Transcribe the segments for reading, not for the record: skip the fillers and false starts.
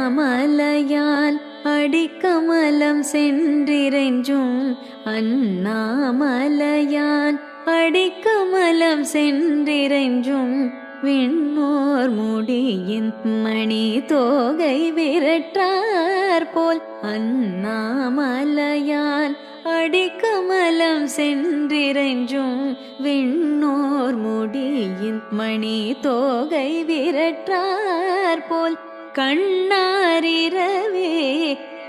அண்ணாமலையால் அடிக்கமலம் சென்றிறைஞ்சும் அண்ணாமலையால் அடிக்கமலம் சென்றிறைஞ்சும் விண்ணோர் முடியின் மணி தோகை விரட்டார் போல் அண்ணாமலையால் அடிக்கமலம் சென்றிறைஞ்சும் விண்ணோர் முடியின் மணி தோகை விரட்டார் போல் கண்ணாரிரவே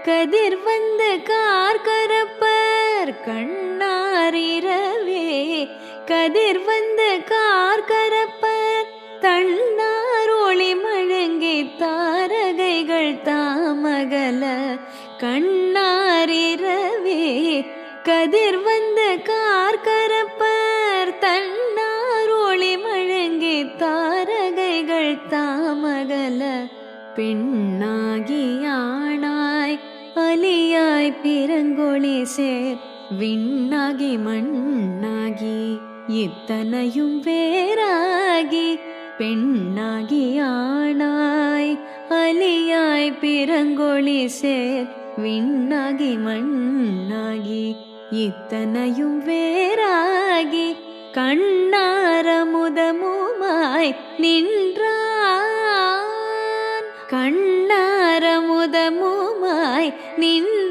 கதிர் வந்த கார்கரப்பர் கண்ணாரிரவே கதிர் வந்த கார்கரப்பர் தன்னார் ஒளி மழங்கி தாரகைகள் தாமகல கண்ணாரிரவே கதிர் வந்த கார்கரப்பர் தன்னார் ஒளி மழங்கி தாரகைகள் தாமகல பெண்ணாகி ஆணாய் அலியாய் பிறங்கொழி சேர் விண்ணாகி மண்ணாகி இத்தனையும் வேறாகி பெண்ணாகி ஆணாய் அலியாய் பிறங்கொழி சேர் விண்ணாகி மண்ணாகி இத்தனையும் வேறாகி கண்ணாரமுதமுமாய் நின்றான் கண்ணாரமுதமுமாய் நின்ற